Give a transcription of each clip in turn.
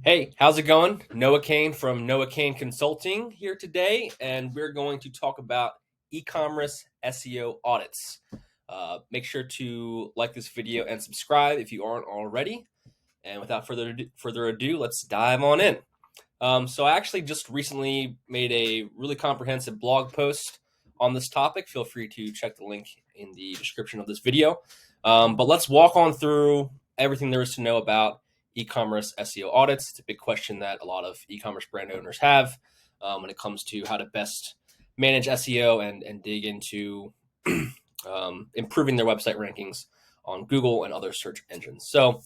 Hey, how's it going? Noah Kane from Noah Kane Consulting here today, and we're going to talk about e-commerce SEO audits. Make sure to like this video and subscribe if you aren't already. And without further ado, let's dive on in. So I actually just recently made a really comprehensive blog post on this topic. Feel free to check the link in the description of this video. But let's walk on through everything there is to know about e-commerce SEO audits. It's a big question that a lot of e-commerce brand owners have when it comes to how to best manage SEO and dig into improving their website rankings on Google and other search engines. So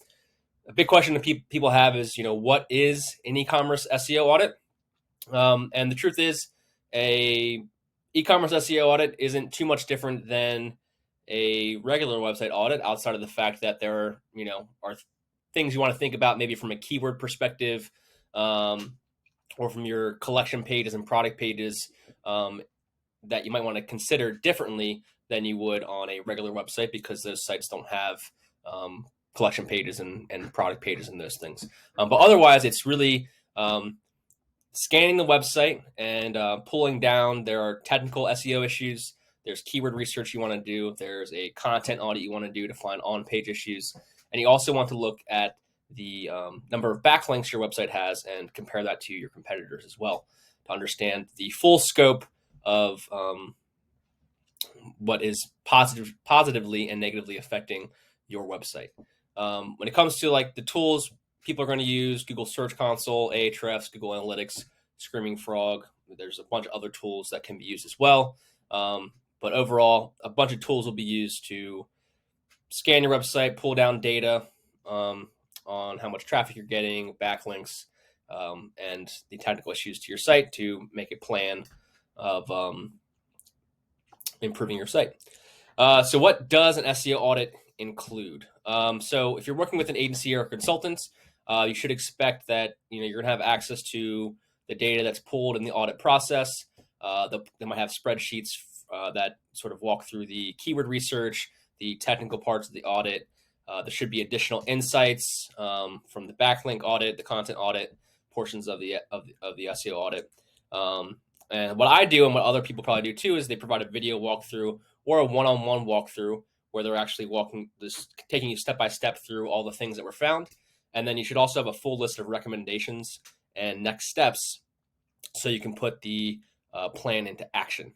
a big question that people have is, what is an e-commerce SEO audit? And the truth is, a e-commerce SEO audit isn't too much different than a regular website audit, outside of the fact that there are things you want to think about, maybe from a keyword perspective, or from your collection pages and product pages, that you might want to consider differently than you would on a regular website, because those sites don't have collection pages and product pages and those things. But otherwise, it's really scanning the website and pulling down. There are technical SEO issues. There's keyword research you want to do. There's a content audit you want to do to find on-page issues. And you also want to look at the number of backlinks your website has and compare that to your competitors as well, to understand the full scope of what is positively and negatively affecting your website. When it comes to like the tools people are going to use, Google Search Console, Ahrefs, Google Analytics, Screaming Frog, there's a bunch of other tools that can be used as well. But overall, a bunch of tools will be used to scan your website, pull down data on how much traffic you're getting, backlinks, and the technical issues to your site to make a plan of improving your site. So what does an SEO audit include? So if you're working with an agency or a consultant, you should expect that you're going to have access to the data that's pulled in the audit process. They might have spreadsheets that sort of walk through the keyword research, the technical parts of the audit. There should be additional insights from the backlink audit, the content audit, portions of the SEO audit. And what I do, and what other people probably do too, is they provide a video walkthrough or a one-on-one walkthrough where they're actually taking you step by step through all the things that were found. And then you should also have a full list of recommendations and next steps, so you can put the plan into action.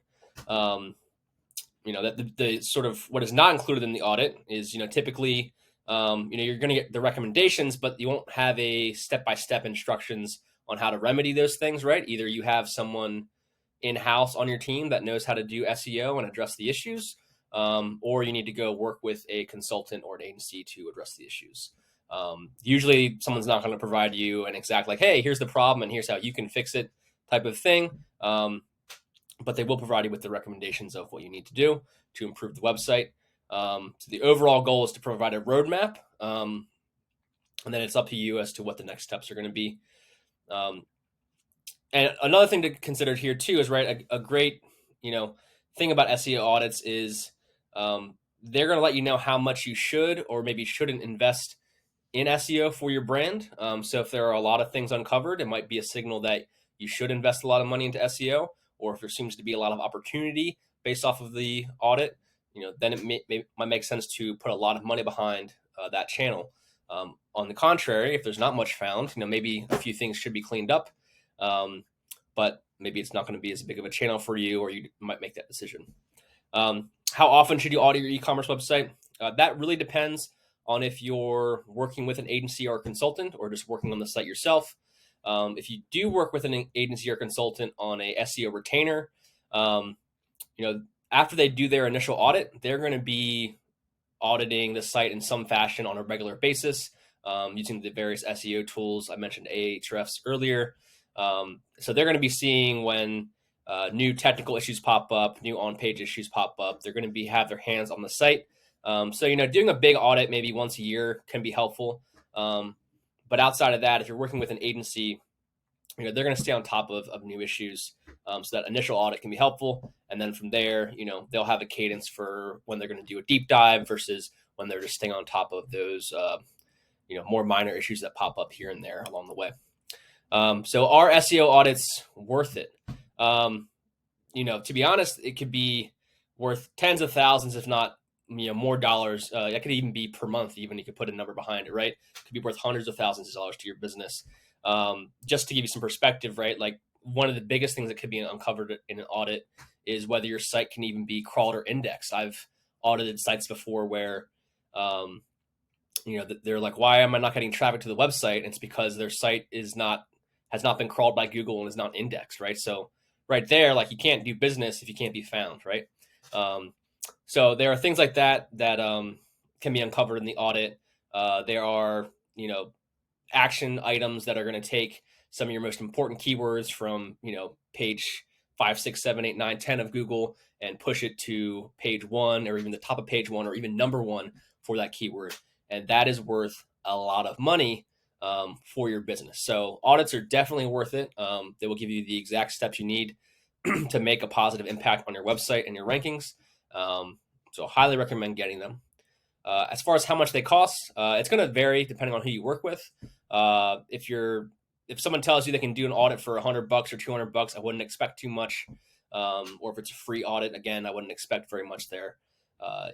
That the sort of what is not included in the audit is, typically, you're going to get the recommendations, but you won't have a step-by-step instructions on how to remedy those things, right? Either you have someone in-house on your team that knows how to do SEO and address the issues, or you need to go work with a consultant or an agency to address the issues. Usually someone's not going to provide you an exact, like, hey, here's the problem and here's how you can fix it type of thing. But they will provide you with the recommendations of what you need to do to improve the website. So the overall goal is to provide a roadmap, and then it's up to you as to what the next steps are going to be. And another thing to consider here too is, right, a great thing about SEO audits is they're going to let you know how much you should or maybe shouldn't invest in SEO for your brand. So if there are a lot of things uncovered, it might be a signal that you should invest a lot of money into SEO. Or if there seems to be a lot of opportunity based off of the audit, then it might make sense to put a lot of money behind that channel. On the contrary, if there's not much found, maybe a few things should be cleaned up, but maybe it's not going to be as big of a channel for you, or you might make that decision. How often should you audit your e-commerce website? That really depends on if you're working with an agency or a consultant, or just working on the site yourself. If you do work with an agency or consultant on a SEO retainer, after they do their initial audit, they're going to be auditing the site in some fashion on a regular basis, using the various SEO tools. I mentioned Ahrefs earlier. So they're going to be seeing when new technical issues pop up, new on-page issues pop up. They're going to have their hands on the site. So doing a big audit maybe once a year can be helpful. But outside of that, if you're working with an agency, they're going to stay on top of new issues. So that initial audit can be helpful. And then from there, they'll have a cadence for when they're going to do a deep dive versus when they're just staying on top of those, more minor issues that pop up here and there along the way. So are SEO audits worth it? To be honest, it could be worth tens of thousands, if not more dollars. That could even be per month. Even you could put a number behind it, right? It could be worth hundreds of thousands of dollars to your business. Just to give you some perspective, right? Like one of the biggest things that could be uncovered in an audit is whether your site can even be crawled or indexed. I've audited sites before where they're like, why am I not getting traffic to the website? And it's because their site has not been crawled by Google and is not indexed, right? So right there, like you can't do business if you can't be found, right? So there are things like that can be uncovered in the audit. There are action items that are going to take some of your most important keywords from page 5, 6, 7, 8, 9, 10 of Google and push it to page 1 or even the top of page 1 or even number 1 for that keyword, and that is worth a lot of money for your business. So audits are definitely worth it. They will give you the exact steps you need to make a positive impact on your website and your rankings. So highly recommend getting them. As far as how much they cost, it's going to vary depending on who you work with. If someone tells you they can do an audit for $100 or $200, I wouldn't expect too much. Or if it's a free audit, again, I wouldn't expect very much there.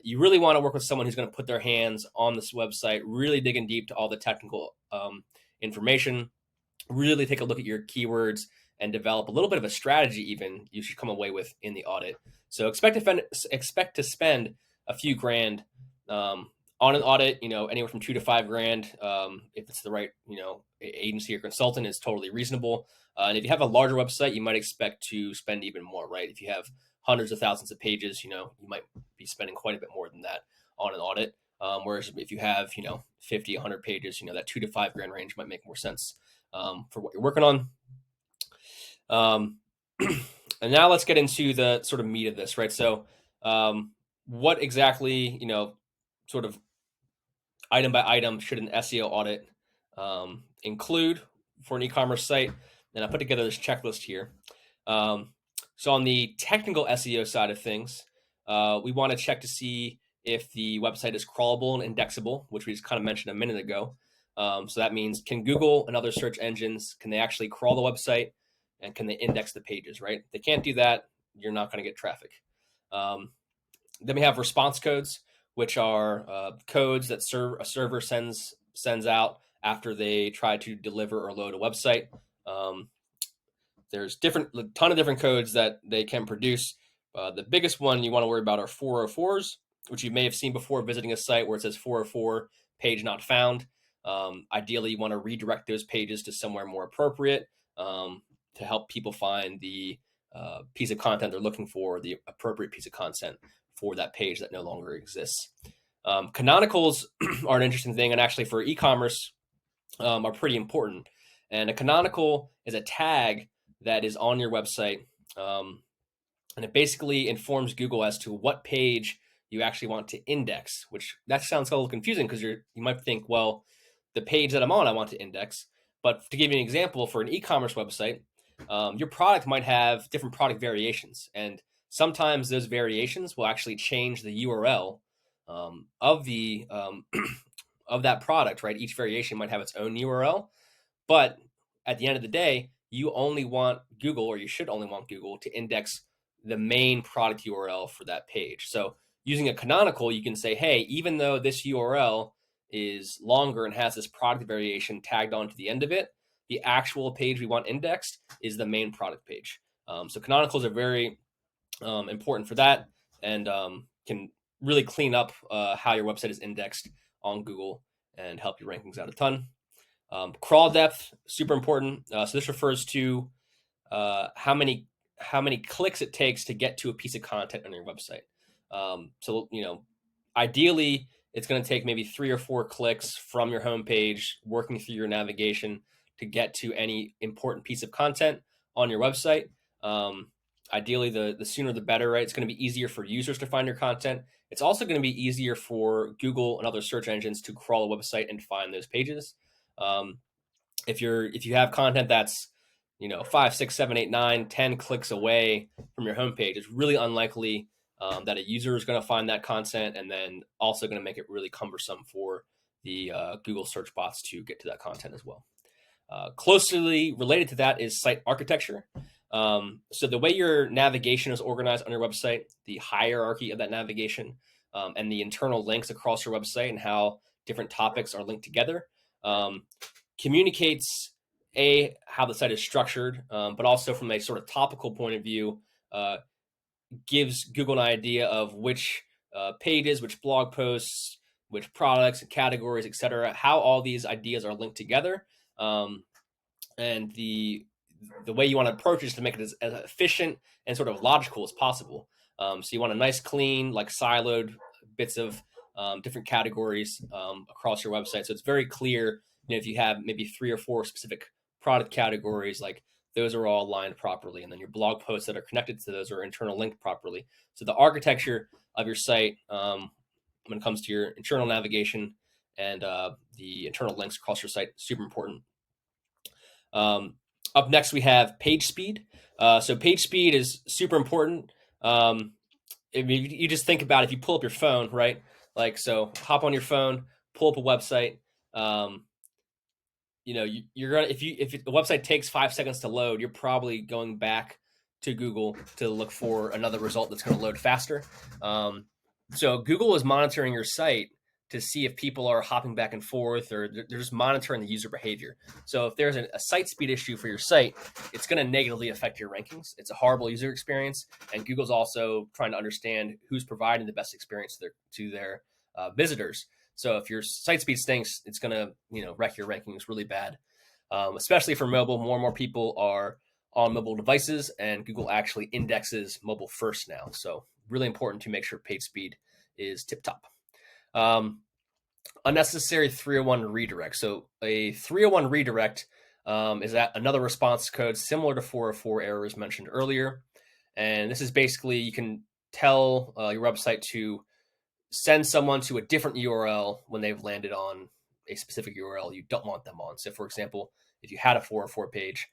You really want to work with someone who's going to put their hands on this website, really digging deep to all the technical information, really take a look at your keywords and develop a little bit of a strategy even you should come away with in the audit. So expect to spend a few grand on an audit, anywhere from $2 to $5,000. If it's the right, agency or consultant, is totally reasonable. And if you have a larger website, you might expect to spend even more, right? If you have hundreds of thousands of pages, you might be spending quite a bit more than that on an audit. Whereas if you have, 50, 100 pages, that $2 to $5,000 range might make more sense for what you're working on. And now let's get into the sort of meat of this, right? So what exactly, sort of item by item should an SEO audit include for an e-commerce site? And I put together this checklist here. So on the technical SEO side of things, we want to check to see if the website is crawlable and indexable, which we just kind of mentioned a minute ago. So that means, can Google and other search engines, can they actually crawl the website and can they index the pages, right? If they can't do that, you're not going to get traffic. Then we have response codes, which are codes that a server sends out after they try to deliver or load a website. There's a ton of different codes that they can produce. The biggest one you want to worry about are 404s, which you may have seen before visiting a site where it says 404 page not found. Ideally, you want to redirect those pages to somewhere more appropriate to help people find the piece of content they're looking for, the appropriate piece of content for that page that no longer exists. Canonicals are an interesting thing, and actually for e-commerce are pretty important. And a canonical is a tag that is on your website, and it basically informs Google as to what page you actually want to index, which that sounds a little confusing because you might think, well, the page that I'm on, I want to index. But to give you an example, for an e-commerce website, your product might have different product variations, and sometimes those variations will actually change the URL of the of that product, right? Each variation might have its own URL, but at the end of the day, you only want Google, or you should only want Google, to index the main product URL for that page. So using a canonical, you can say, hey, even though this URL is longer and has this product variation tagged onto the end of it, the actual page we want indexed is the main product page. So canonicals are very important for that, and can really clean up how your website is indexed on Google and help your rankings out a ton. Crawl depth, super important. So this refers to how many clicks it takes to get to a piece of content on your website. So ideally, it's going to take maybe 3 or 4 clicks from your homepage, working through your navigation to get to any important piece of content on your website. Ideally, the sooner the better, right? It's going to be easier for users to find your content. It's also going to be easier for Google and other search engines to crawl a website and find those pages. If you have content that's 5, 6, 7, 8, 9, 10 clicks away from your homepage, it's really unlikely that a user is going to find that content, and then also going to make it really cumbersome for the Google search bots to get to that content as well. Closely related to that is site architecture. So the way your navigation is organized on your website, the hierarchy of that navigation, and the internal links across your website and how different topics are linked together, communicates how the site is structured, but also from a sort of topical point of view, gives Google an idea of which pages, which blog posts, which products and categories, etc., how all these ideas are linked together. And the way you want to approach it is to make it as efficient and sort of logical as possible. So you want a nice, clean, like siloed bits of different categories across your website. So it's very clear, if you have maybe 3 or 4 specific product categories, like those are all aligned properly. And then your blog posts that are connected to those are internal linked properly. So the architecture of your site, when it comes to your internal navigation and the internal links across your site, super important. Up next, we have page speed. So page speed is super important. If you just think about it, if you pull up your phone, right? Like, so hop on your phone, pull up a website. You're gonna, if the website takes 5 seconds to load, you're probably going back to Google to look for another result that's going to load faster. So Google is monitoring your site to see if people are hopping back and forth, or they're just monitoring the user behavior. So if there's a site speed issue for your site, it's going to negatively affect your rankings. It's a horrible user experience, and Google's also trying to understand who's providing the best experience to their visitors. So if your site speed stinks, it's going to wreck your rankings really bad, especially for mobile. More and more people are on mobile devices, and Google actually indexes mobile first now. So really important to make sure page speed is tip top. Unnecessary 301 redirect. So a 301 redirect is that another response code similar to 404 errors mentioned earlier. And this is basically, you can tell your website to send someone to a different URL when they've landed on a specific URL you don't want them on. So for example, if you had a 404 page,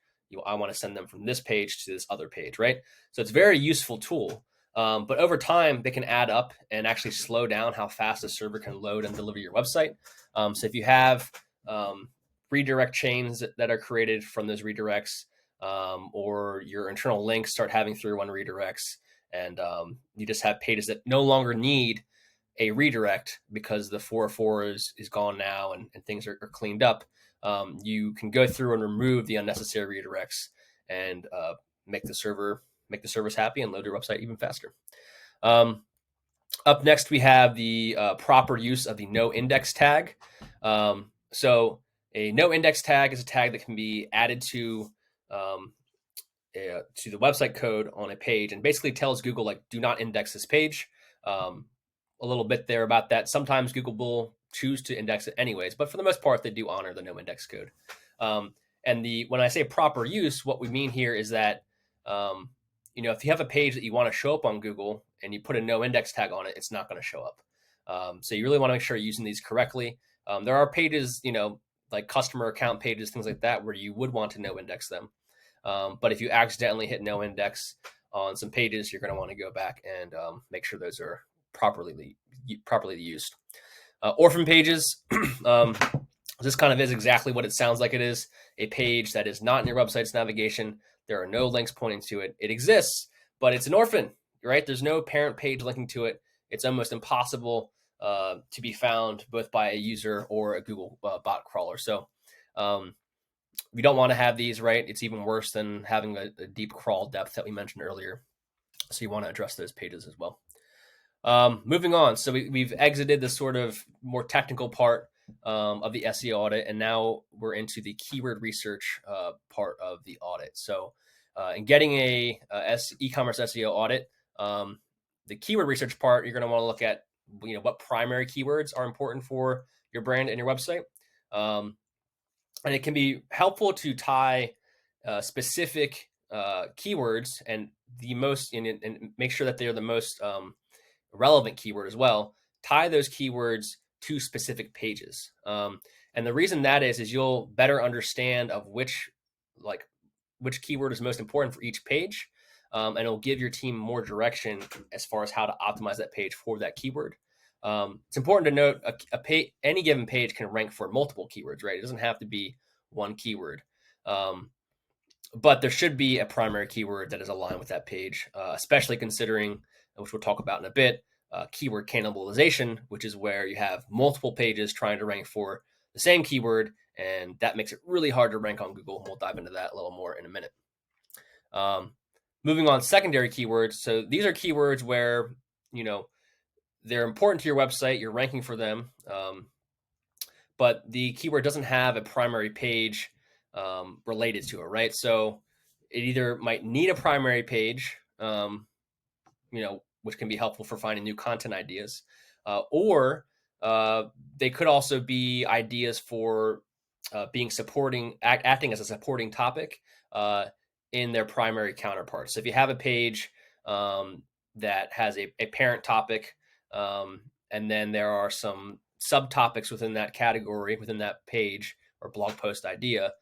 I want to send them from this page to this other page, right? So it's a very useful tool. But over time, they can add up and actually slow down how fast the server can load and deliver your website. So if you have redirect chains that are created from those redirects, or your internal links start having 301 redirects, and you just have pages that no longer need a redirect because the 404 is gone now and things are cleaned up, you can go through and remove the unnecessary redirects and make the servers happy and load your website even faster. Up next, we have the proper use of the no index tag. So a no index tag is a tag that can be added to the website code on a page, and basically tells Google, like, do not index this page. A little bit there about that. Sometimes Google will choose to index it anyways, but for the most part, they do honor the no index code. And when I say proper use, what we mean here is that if you have a page that you want to show up on Google and you put a no index tag on it, it's not going to show up. So you really want to make sure you're using these correctly. There are pages, like customer account pages, things like that, where you would want to no index them. But if you accidentally hit no index on some pages, you're going to want to go back and make sure those are properly used. Orphan pages. This kind of is exactly what it sounds like it is. A page that is not in your website's navigation. There are no links pointing to it. It exists, but it's an orphan, right? There's no parent page linking to it. It's almost impossible to be found both by a user or a Google bot crawler. So we don't want to have these, right? It's even worse than having a deep crawl depth that we mentioned earlier. So you want to address those pages as well. Moving on. So we've exited the sort of more technical part of the SEO audit, and now we're into the keyword research part of the audit. So in getting a e-commerce SEO audit, the keyword research part, you're going to want to look at what primary keywords are important for your brand and your website. And it can be helpful to tie specific keywords and and make sure that they're the most relevant keyword as well. Tie those keywords to specific pages. And the reason that is you'll better understand of which keyword is most important for each page. And it'll give your team more direction as far as how to optimize that page for that keyword. It's important to note any given page can rank for multiple keywords, right? It doesn't have to be one keyword. But there should be a primary keyword that is aligned with that page, especially considering, which we'll talk about in a bit, keyword cannibalization, which is where you have multiple pages trying to rank for the same keyword, and that makes it really hard to rank on Google. We'll dive into that a little more in a minute. Moving on, secondary keywords. So these are keywords where, they're important to your website, you're ranking for them, but the keyword doesn't have a primary page related to it, right? So it either might need a primary page, which can be helpful for finding new content ideas, or they could also be ideas for acting as a supporting topic in their primary counterparts. So if you have a page that has a parent topic, and then there are some subtopics within that category, within that page or blog post idea,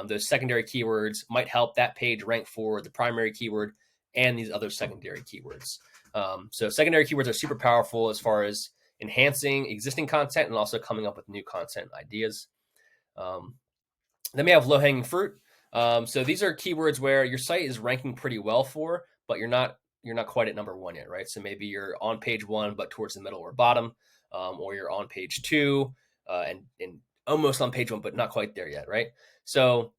those secondary keywords might help that page rank for the primary keyword and these other secondary keywords. So secondary keywords are super powerful as far as enhancing existing content and also coming up with new content ideas. Then we have low-hanging fruit. So these are keywords where your site is ranking pretty well for, but you're not quite at number one yet, right? So maybe you're on page one, but towards the middle or bottom, or you're on page two and almost on page one, but not quite there yet, right? So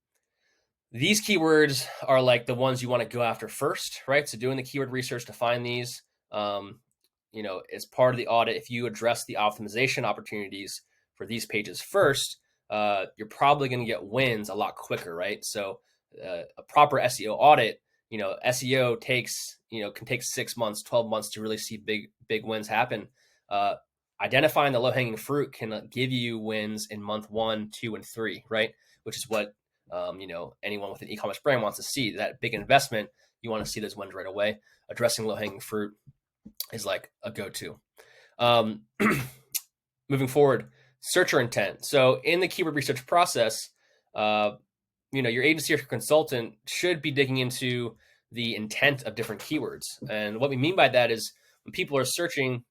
these keywords are like the ones you want to go after first, right? So doing the keyword research to find these, as part of the audit, if you address the optimization opportunities for these pages first, you're probably going to get wins a lot quicker, right? So a proper SEO audit, SEO can take 6 months, 12 months to really see big wins happen. Identifying the low-hanging fruit can give you wins in month 1, 2, and 3, right? Which is what anyone with an e-commerce brand wants to see. That big investment, you want to see those wins right away. Addressing low-hanging fruit is like a go-to. Moving forward, searcher intent. So in the keyword research process, your agency or consultant should be digging into the intent of different keywords. And what we mean by that is when people are searching,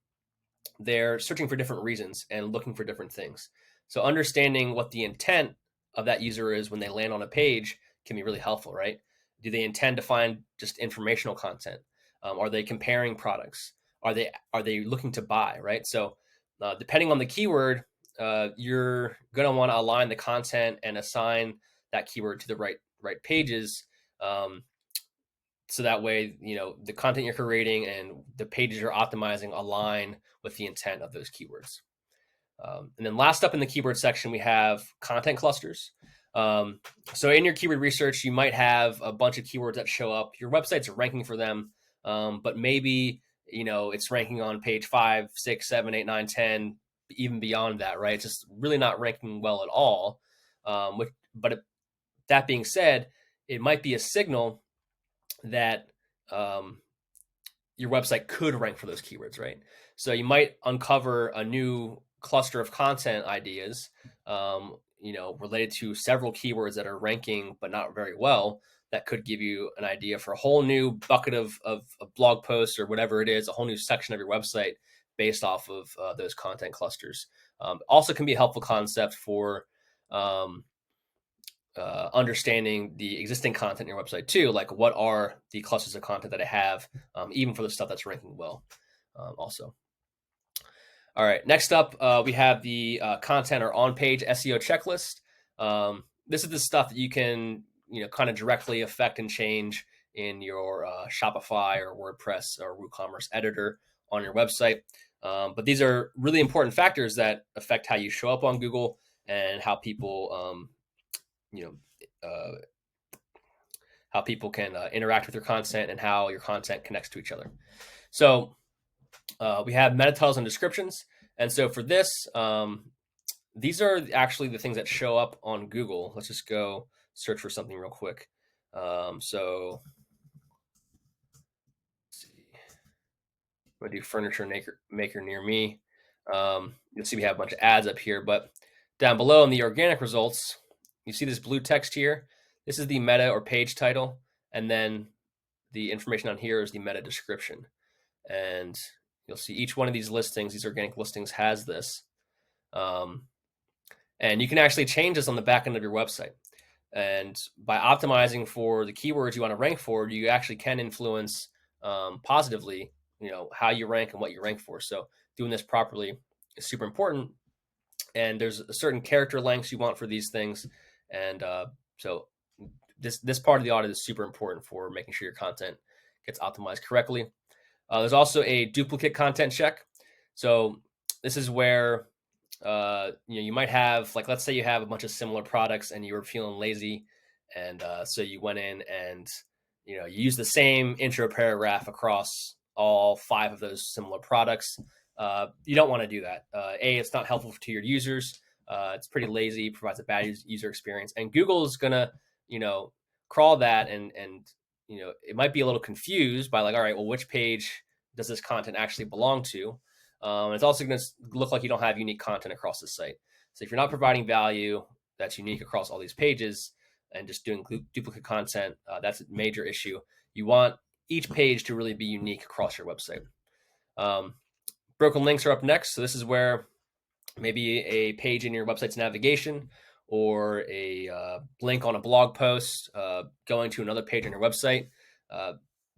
they're searching for different reasons and looking for different things. So understanding what the intent of that user is when they land on a page can be really helpful, right? Do they intend to find just informational content? Are they comparing products? Are they looking to buy, right? So depending on the keyword, you're going to want to align the content and assign that keyword to the right pages. So that way, the content you're creating and the pages you're optimizing align with the intent of those keywords. And then last up in the keyword section, we have content clusters. So in your keyword research, you might have a bunch of keywords that show up. Your website's ranking for them, but maybe, it's ranking on page 5, 6, 7, 8, 9, 10, even beyond that, right? It's just really not ranking well at all. That being said, it might be a signal that your website could rank for those keywords, right? So you might uncover a new cluster of content ideas, related to several keywords that are ranking but not very well. That could give you an idea for a whole new bucket of blog posts or whatever it is, a whole new section of your website based off of those content clusters. Also can be a helpful concept for understanding the existing content in your website too, like what are the clusters of content that I have, even for the stuff that's ranking well also. All right, next up, we have the content or on-page SEO checklist. This is the stuff that you can, kind of directly affect and change in your Shopify or WordPress or WooCommerce editor on your website. But these are really important factors that affect how you show up on Google and how people, how people can interact with your content and how your content connects to each other. So we have meta titles and descriptions. And so for this, these are actually the things that show up on Google. Let's just go search for something real quick. So let's see. I'm gonna do furniture maker near me. You'll see we have a bunch of ads up here, but down below in the organic results, you see this blue text here. This is the meta or page title, and then the information on here is the meta description. And you'll see each one of these listings, these organic listings, has this. And you can actually change this on the back end of your website. And by optimizing for the keywords you want to rank for, you actually can influence positively, how you rank and what you rank for. So doing this properly is super important. And there's a certain character lengths you want for these things. And so this part of the audit is super important for making sure your content gets optimized correctly. There's also a duplicate content check. So this is where you might have, like, let's say you have a bunch of similar products and you were feeling lazy, and so you went in and you use the same intro paragraph across all 5 of those similar products. You don't want to do that. It's not helpful to your users. It's pretty lazy, provides a bad user experience, and Google is gonna crawl that, and it might be a little confused by, like, all right, well, which page does this content actually belong to? It's also going to look like you don't have unique content across the site. So if you're not providing value that's unique across all these pages and just doing duplicate content, that's a major issue. You want each page to really be unique across your website. Broken links are up next. So this is where maybe a page in your website's navigation or a link on a blog post going to another page on your website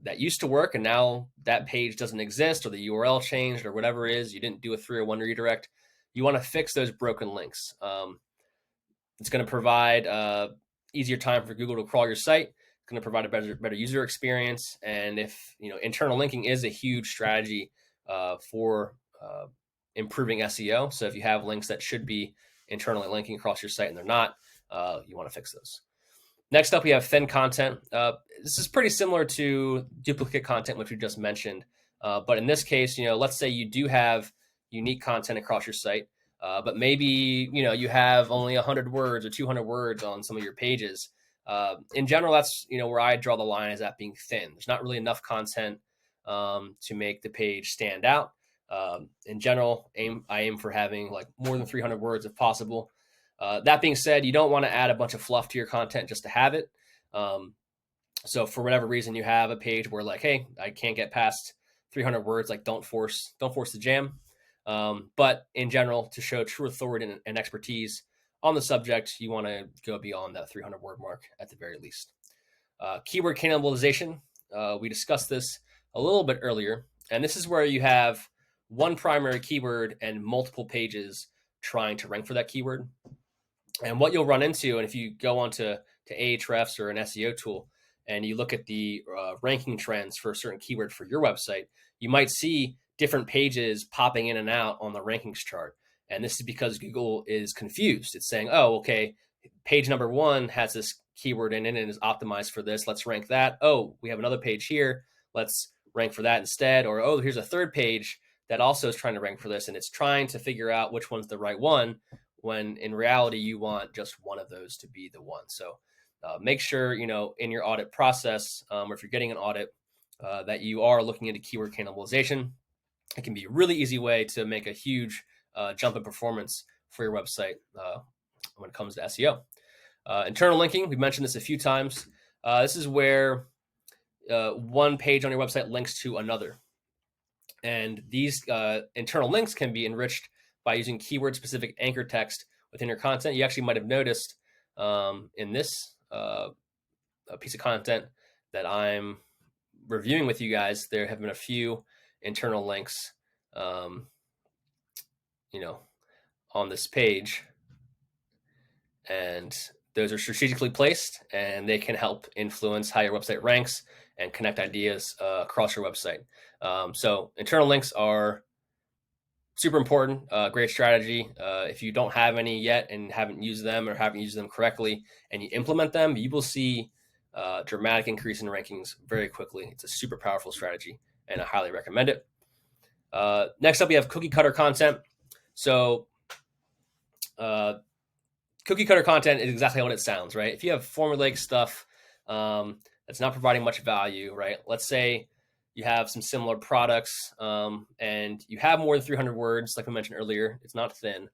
that used to work, and now that page doesn't exist, or the URL changed, or whatever it is, you didn't do a 301 redirect. You want to fix those broken links. It's going to provide easier time for Google to crawl your site. It's going to provide a better user experience. And if internal linking is a huge strategy for improving SEO. So if you have links that should be internally linking across your site and they're not, you want to fix those. Next up, we have thin content. This is pretty similar to duplicate content, which we just mentioned. But in this case, let's say you do have unique content across your site, but maybe, you have only 100 words or 200 words on some of your pages. In general, that's, where I draw the line, is that being thin. There's not really enough content to make the page stand out. In general, I aim for having like more than 300 words if possible. That being said, you don't want to add a bunch of fluff to your content just to have it. So for whatever reason you have a page where, like, hey, I can't get past 300 words, like, don't force the jam. But in general, to show true authority and expertise on the subject, you want to go beyond that 300 word mark at the very least. Keyword cannibalization. We discussed this a little bit earlier, and this is where you have one primary keyword and multiple pages trying to rank for that keyword. And what you'll run into, and if you go onto Ahrefs or an SEO tool and you look at the ranking trends for a certain keyword for your website, you might see different pages popping in and out on the rankings chart. And this is because Google is confused. It's saying, oh, okay, page number 1 has this keyword in it and is optimized for this. Let's rank that. Oh, we have another page here. Let's rank for that instead. Or, oh, here's a third page that also is trying to rank for this, and it's trying to figure out which one's the right one, when in reality you want just one of those to be the one. So make sure, in your audit process, or if you're getting an audit, that you are looking into keyword cannibalization. It can be a really easy way to make a huge jump in performance for your website when it comes to SEO. Internal linking, we mentioned this a few times. This is where one page on your website links to another. And these internal links can be enriched by using keyword-specific anchor text within your content. You actually might have noticed in this piece of content that I'm reviewing with you guys, there have been a few internal links, on this page. And those are strategically placed, and they can help influence how your website ranks and connect ideas across your website. So internal links are super important, great strategy. If you don't have any yet and haven't used them or haven't used them correctly and you implement them, you will see a dramatic increase in rankings very quickly. It's a super powerful strategy, and I highly recommend it. Next up, we have cookie cutter content. So cookie cutter content is exactly what it sounds, right? If you have formulaic stuff that's not providing much value, right? Let's say you have some similar products and you have more than 300 words, like we mentioned earlier. It's not thin.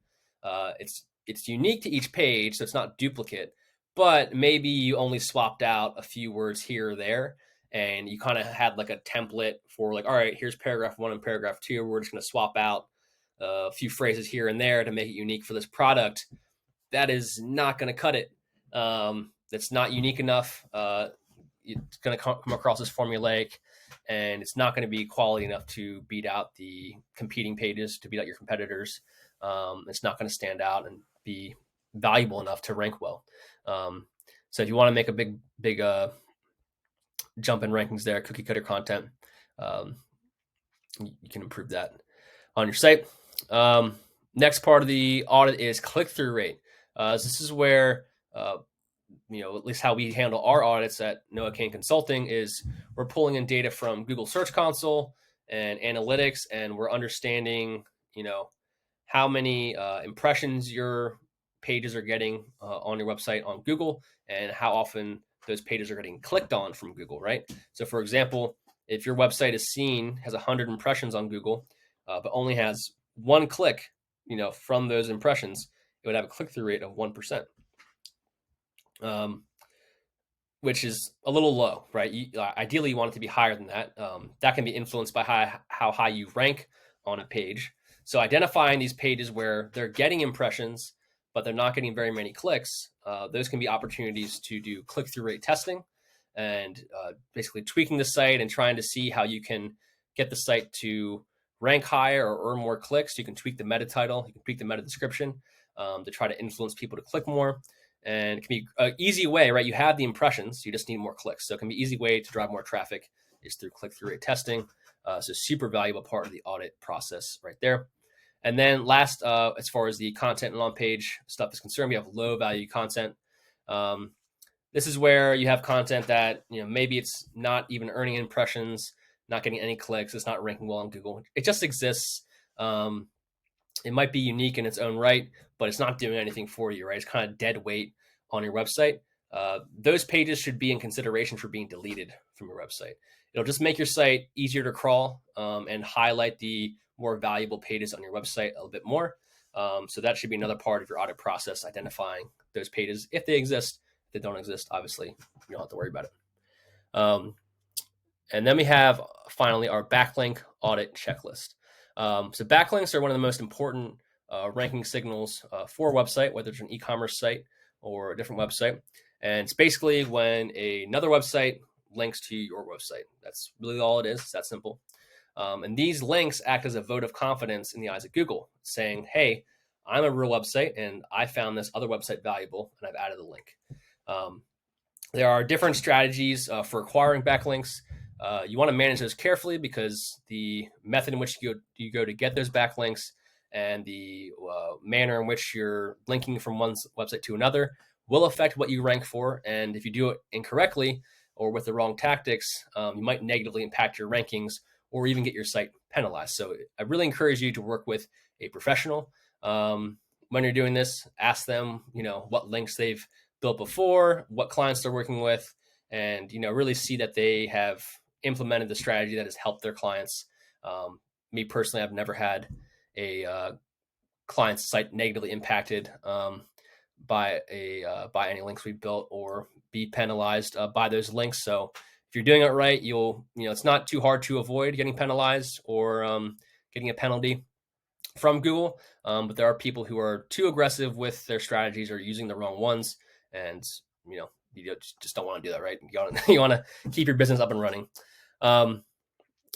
It's unique to each page, so it's not duplicate, but maybe you only swapped out a few words here or there, and you kind of had like a template for, like, all right, here's paragraph 1 and paragraph 2. We're just going to swap out a few phrases here and there to make it unique for this product. that is not going to cut it. That's not unique enough. It's going to come across as formulaic, and it's not going to be quality enough to beat out the competing pages, to beat out your competitors. It's not going to stand out and be valuable enough to rank well. So if you want to make a big jump in rankings there, cookie cutter content, you can improve that on your site. Next part of the audit is click-through rate. This is where, at least how we handle our audits at Noah Kane Consulting is we're pulling in data from Google Search Console and analytics, and we're understanding, how many impressions your pages are getting on your website on Google, and how often those pages are getting clicked on from Google, right? So for example, if your website has 100 impressions on Google, but only has one click, from those impressions, it would have a click-through rate of 1%, which is a little low, right? Ideally, you want it to be higher than that. That can be influenced by how high you rank on a page. So identifying these pages where they're getting impressions, but they're not getting very many clicks, those can be opportunities to do click-through rate testing and basically tweaking the site and trying to see how you can get the site to rank higher or earn more clicks. You can tweak the meta title, you can tweak the meta description to try to influence people to click more. And it can be an easy way, right? You have the impressions, you just need more clicks. So it can be an easy way to drive more traffic is through click-through rate testing. So super valuable part of the audit process right there. And then last, as far as the content and on-page stuff is concerned, we have low-value content. This is where you have content that, maybe it's not even earning impressions, not getting any clicks, it's not ranking well on Google. It just exists. It might be unique in its own right, but it's not doing anything for you, right? It's kind of dead weight on your website. Those pages should be in consideration for being deleted from your website. It'll just make your site easier to crawl and highlight the more valuable pages on your website a little bit more. So that should be another part of your audit process, identifying those pages if they exist. If they don't exist, obviously, you don't have to worry about it. And then we have, finally, our backlink audit checklist. So backlinks are one of the most important ranking signals for a website, whether it's an e-commerce site or a different website. And it's basically when another website links to your website. That's really all it is. It's that simple. And these links act as a vote of confidence in the eyes of Google, saying, hey, I'm a real website and I found this other website valuable and I've added the link. There are different strategies for acquiring backlinks. You want to manage those carefully because the method in which you go to get those backlinks and the manner in which you're linking from one website to another will affect what you rank for. And if you do it incorrectly or with the wrong tactics, you might negatively impact your rankings or even get your site penalized. So I really encourage you to work with a professional. When you're doing this, ask them, what links they've built before, what clients they're working with, and, really see that they have implemented the strategy that has helped their clients. Me personally, I've never had a client's site negatively impacted by any links we built or be penalized by those links. So if you're doing it right, it's not too hard to avoid getting penalized or getting a penalty from Google. But there are people who are too aggressive with their strategies or using the wrong ones. And, you just don't want to do that, right? You want to keep your business up and running.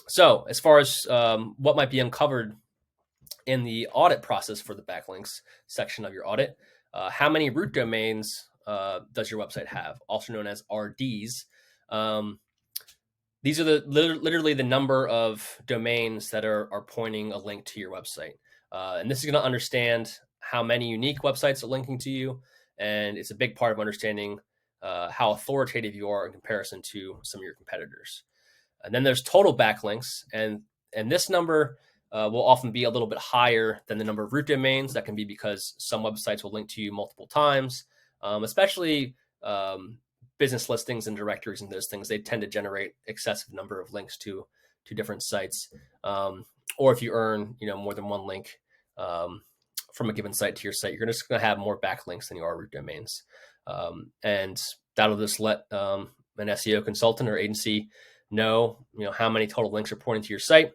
So as far as what might be uncovered in the audit process for the backlinks section of your audit, how many root domains does your website have, also known as RDs? These are literally the number of domains that are pointing a link to your website. And this is going to understand how many unique websites are linking to you. And it's a big part of understanding how authoritative you are in comparison to some of your competitors. And then there's total backlinks. And this number will often be a little bit higher than the number of root domains. That can be because some websites will link to you multiple times, especially business listings and directories and those things. They tend to generate excessive number of links to different sites. Or if you earn, more than one link from a given site to your site, you're just going to have more backlinks than you are root domains. And that'll just let an SEO consultant or agency know, how many total links are pointing to your site.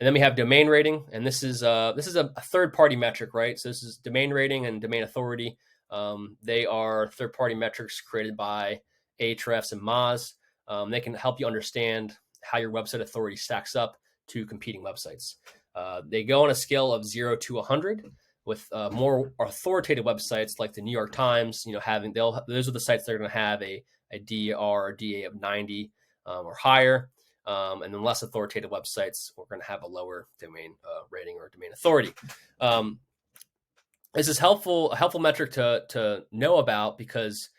And then we have domain rating, and this is a third-party metric, right? So this is domain rating and domain authority. They are third-party metrics created by Ahrefs and Moz. They can help you understand how your website authority stacks up to competing websites. They go on a scale of 0 to 100, with more authoritative websites like the New York Times, those are the sites that are going to have a DR or DA of 90 or higher. And then less authoritative websites are going to have a lower domain rating or domain authority. This is a helpful metric to know about, because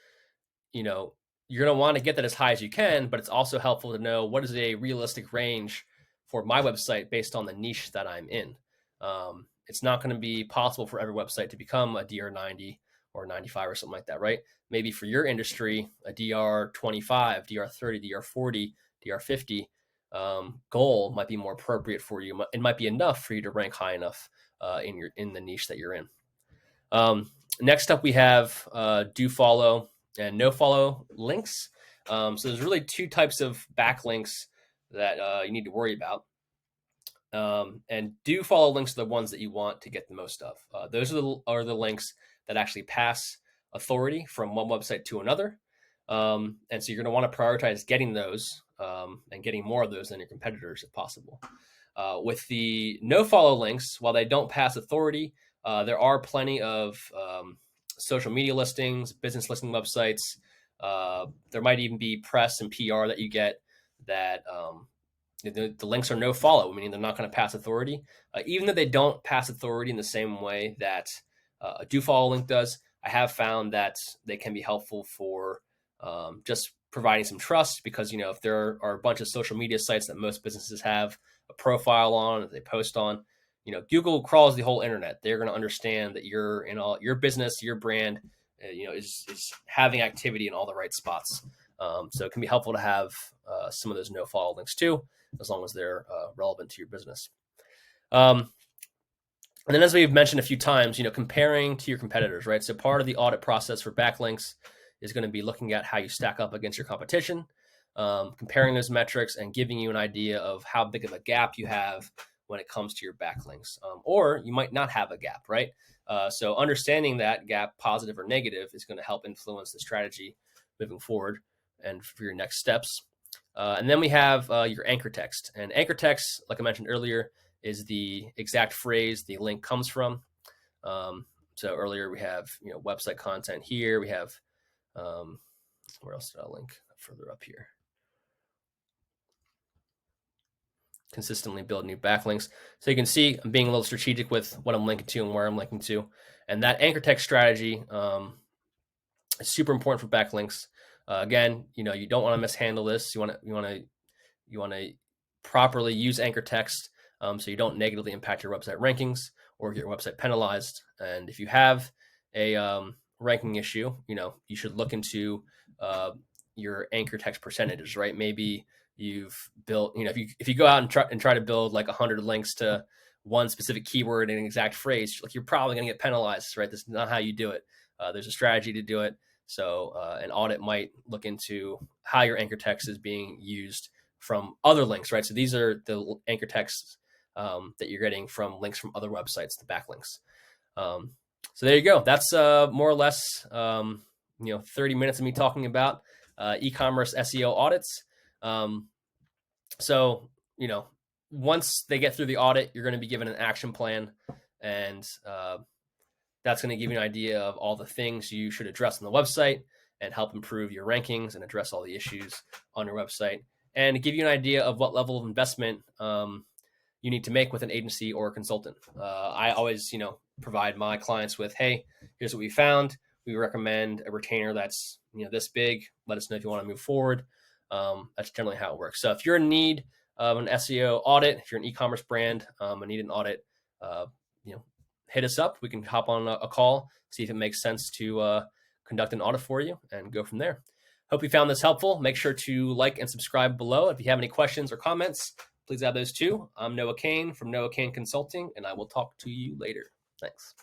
you're going to want to get that as high as you can, but it's also helpful to know what is a realistic range for my website based on the niche that I'm in. It's not going to be possible for every website to become a DR 90 or 95 or something like that, right? Maybe for your industry, a DR 25, DR 30, DR 40, DR 50 goal might be more appropriate for you. It might be enough for you to rank high enough in the niche that you're in. Next up, we have do follow and no follow links. So there's really two types of backlinks that you need to worry about. And do follow links are the ones that you want to get the most of. Those are the links that actually pass authority from one website to another. And so you're going to want to prioritize getting those and getting more of those than your competitors if possible. With the no follow links, while they don't pass authority, there are plenty of social media listings, business listing websites. There might even be press and PR that you get that the links are no follow, meaning they're not going to pass authority. Even though they don't pass authority in the same way that a do follow link does, I have found that they can be helpful for just providing some trust, because if there are a bunch of social media sites that most businesses have a profile on, that they post on, Google crawls the whole internet. They're going to understand that you're in all your business, your brand, is having activity in all the right spots. So it can be helpful to have some of those no follow links too, as long as they're relevant to your business. And then, as we've mentioned a few times, comparing to your competitors, right? So part of the audit process for backlinks is going to be looking at how you stack up against your competition, comparing those metrics and giving you an idea of how big of a gap you have when it comes to your backlinks. Or you might not have a gap, right? So understanding that gap, positive or negative, is going to help influence the strategy moving forward and for your next steps. And then we have your anchor text. And anchor text, like I mentioned earlier, is the exact phrase the link comes from. So earlier we have website content here. We have where else did I link? Further up here. Consistently build new backlinks. So you can see I'm being a little strategic with what I'm linking to and where I'm linking to. And that anchor text strategy is super important for backlinks. Again, you don't want to mishandle this. You want to properly use anchor text so you don't negatively impact your website rankings or get your website penalized. And if you have a ranking issue, you should look into your anchor text percentages, right? Maybe you've built, if you go out and try to build like 100 links to one specific keyword and an exact phrase, like you're probably going to get penalized, right? This is not how you do it. There's a strategy to do it. So an audit might look into how your anchor text is being used from other links, right? So these are the anchor texts that you're getting from links from other websites, the backlinks. So there you go. That's more or less 30 minutes of me talking about e-commerce SEO audits. So once they get through the audit, you're going to be given an action plan, and that's going to give you an idea of all the things you should address on the website and help improve your rankings and address all the issues on your website, and give you an idea of what level of investment you need to make with an agency or a consultant. I always, provide my clients with, hey, here's what we found. We recommend a retainer that's, this big. Let us know if you want to move forward. That's generally how it works. So if you're in need of an SEO audit, if you're an e-commerce brand and need an audit, hit us up. We can hop on a call, see if it makes sense to conduct an audit for you, and go from there. Hope you found this helpful. Make sure to like and subscribe below. If you have any questions or comments, please add those too. I'm Noah Kane from Noah Kane Consulting, and I will talk to you later. Thanks.